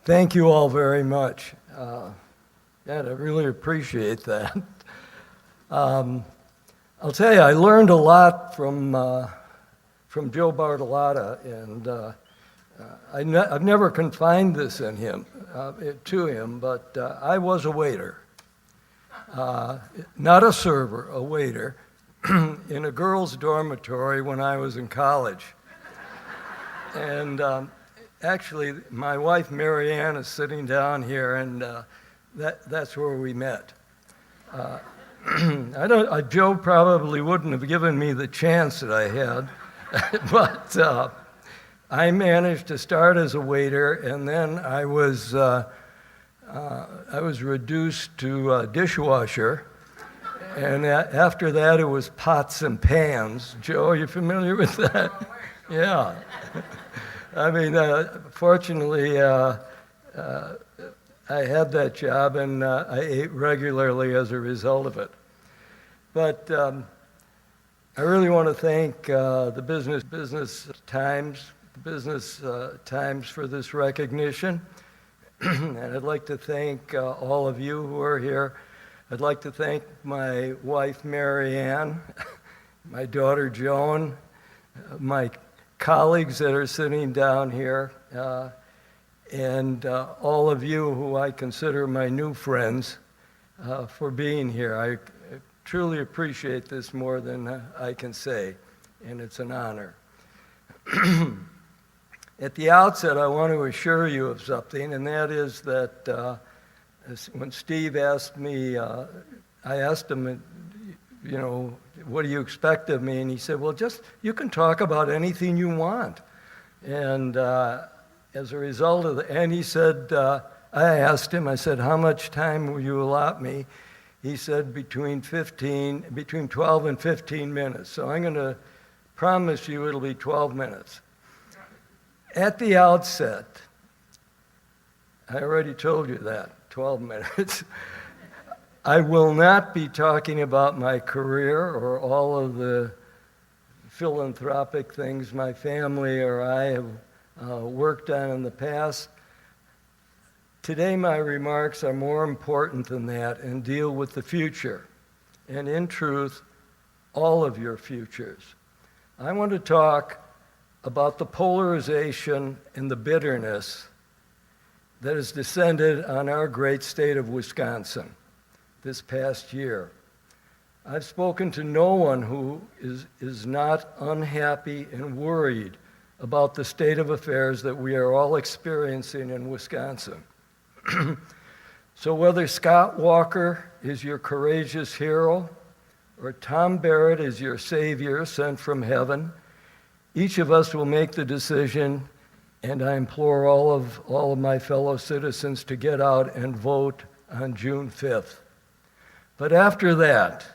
Thank you all very much. I really appreciate that. I'll tell you, I learned a lot from Joe Bartolotta, and I've never confined this to him, but I was a waiter. Not a server, a waiter, in a girls' dormitory when I was in college. And actually, my wife, Mary Ann, is sitting down here, and that's where we met. Joe probably wouldn't have given me the chance that I had, but I managed to start as a waiter, and then I was reduced to a dishwasher, and after that it was pots and pans. Joe, are you familiar with that? Yeah. I mean, fortunately, I had that job, and I ate regularly as a result of it. But I really want to thank the BizTimes for this recognition. And I'd like to thank all of you who are here. I'd like to thank my wife, Mary Ann, my daughter, Joan, my colleagues that are sitting down here, and all of you who I consider my new friends for being here. I truly appreciate this more than I can say, and it's an honor. At the outset, I want to assure you of something, and that is that when Steve asked me, I asked him, what do you expect of me? And he said, well, you can talk about anything you want. And as a result of and he said, I asked him, I said, how much time will you allot me? He said between 12 and 15 minutes. So I'm going to promise you it'll be 12 minutes. At the outset, I already told you that, 12 minutes. I will not be talking about my career or all of the philanthropic things my family or I have worked on in the past. Today, my remarks are more important than that and deal with the future, and in truth, all of your futures. I want to talk about the polarization and the bitterness that has descended on our great state of Wisconsin this past year. I've spoken to no one who is not unhappy and worried about the state of affairs that we are all experiencing in Wisconsin. So whether Scott Walker is your courageous hero or Tom Barrett is your savior sent from heaven, each of us will make the decision, and I implore all of my fellow citizens to get out and vote on June 5th. But after that,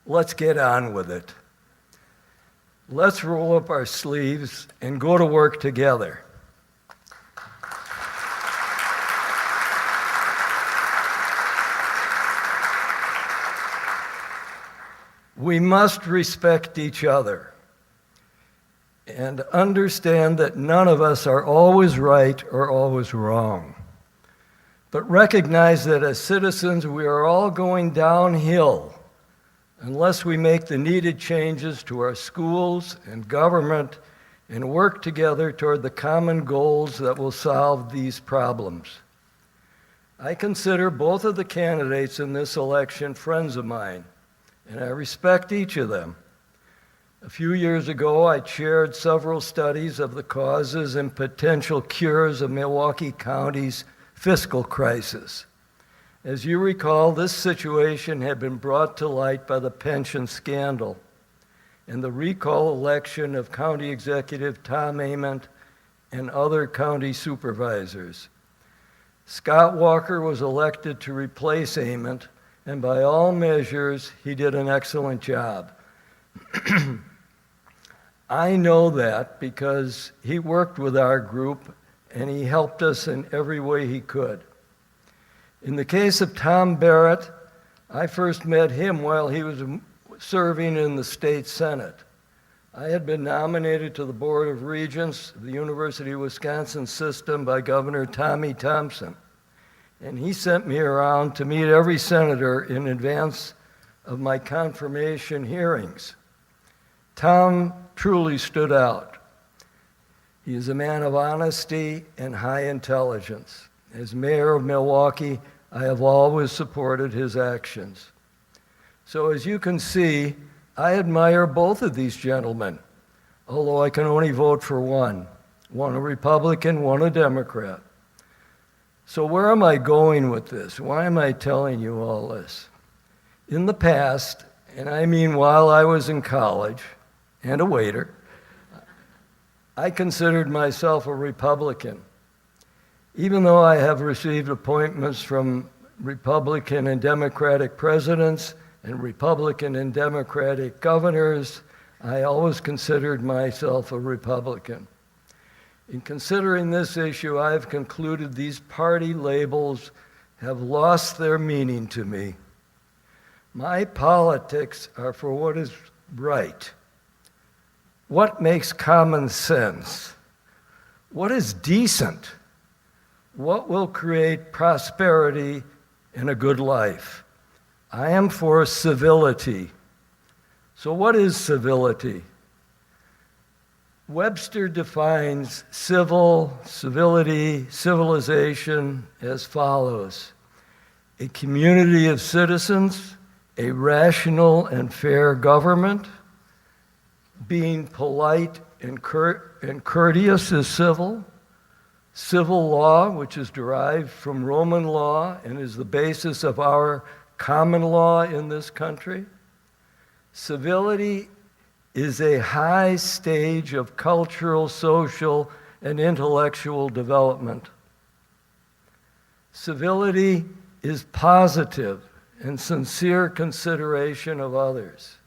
let's get on with it. Let's roll up our sleeves and go to work together. We must respect each other and understand that none of us are always right or always wrong. But recognize that as citizens, we are all going downhill unless we make the needed changes to our schools and government and work together toward the common goals that will solve these problems. I consider both of the candidates in this election friends of mine, and I respect each of them. A few years ago, I chaired several studies of the causes and potential cures of Milwaukee County's fiscal crisis. As you recall, this situation had been brought to light by the pension scandal and the recall election of County Executive Tom Ament and other county supervisors. Scott Walker was elected to replace Ament, and by all measures, he did an excellent job. I know that because he worked with our group and he helped us in every way he could. In the case of Tom Barrett, I first met him while he was serving in the state Senate. I had been nominated to the Board of Regents of the University of Wisconsin system by Governor Tommy Thompson, and he sent me around to meet every senator in advance of my confirmation hearings. Tom truly stood out. He is a man of honesty and high intelligence. As mayor of Milwaukee, I have always supported his actions. So as you can see, I admire both of these gentlemen, although I can only vote for one a Republican, one a Democrat. So where am I going with this? Why am I telling you all this? In the past, and I mean while I was in college and a waiter, I considered myself a Republican. Even though I have received appointments from Republican and Democratic presidents and Republican and Democratic governors, I always considered myself a Republican. In considering this issue, I have concluded these party labels have lost their meaning to me. My politics are for what is right. What makes common sense? What is decent? What will create prosperity and a good life? I am for civility. So what is civility? Webster defines civility, civilization as follows: a community of citizens, a rational and fair government, being polite and courteous is civil law, which is derived from Roman law and is the basis of our common law in this country. Civility is a high stage of cultural, social, and intellectual development. Civility is positive and sincere consideration of others.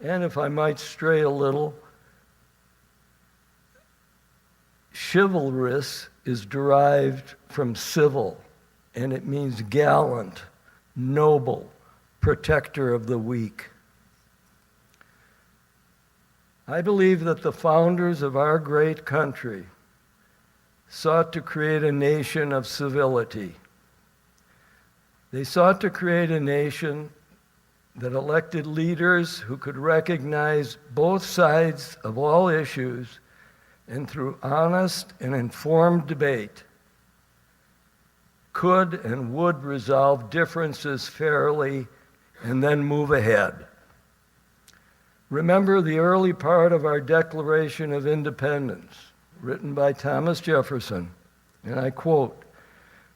And if I might stray a little, chivalrous is derived from civil, and it means gallant, noble, protector of the weak. I believe that the founders of our great country sought to create a nation of civility. They sought to create a nation that elected leaders who could recognize both sides of all issues and through honest and informed debate could and would resolve differences fairly and then move ahead. Remember the early part of our Declaration of Independence, written by Thomas Jefferson, and I quote,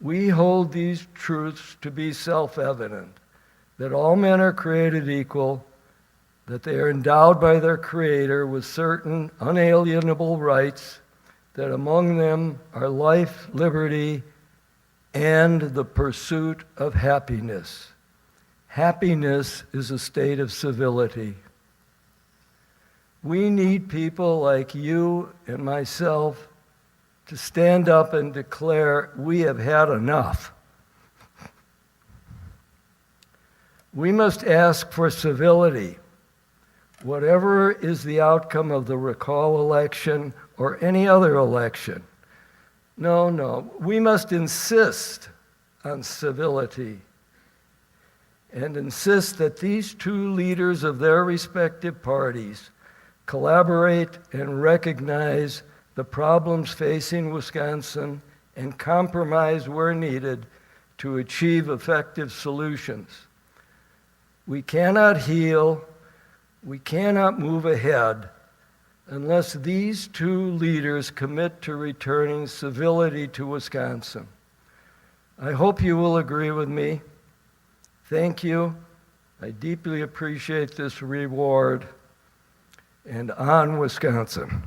"We hold these truths to be self-evident, that all men are created equal, that they are endowed by their Creator with certain unalienable rights, that among them are life, liberty, and the pursuit of happiness. Happiness is a state of civility." We need people like you and myself to stand up and declare we have had enough. We must ask for civility, whatever is the outcome of the recall election or any other election. No, we must insist on civility and insist that these two leaders of their respective parties collaborate and recognize the problems facing Wisconsin and compromise where needed to achieve effective solutions. We cannot heal, we cannot move ahead unless these two leaders commit to returning civility to Wisconsin. I hope you will agree with me. Thank you. I deeply appreciate this reward. And on Wisconsin.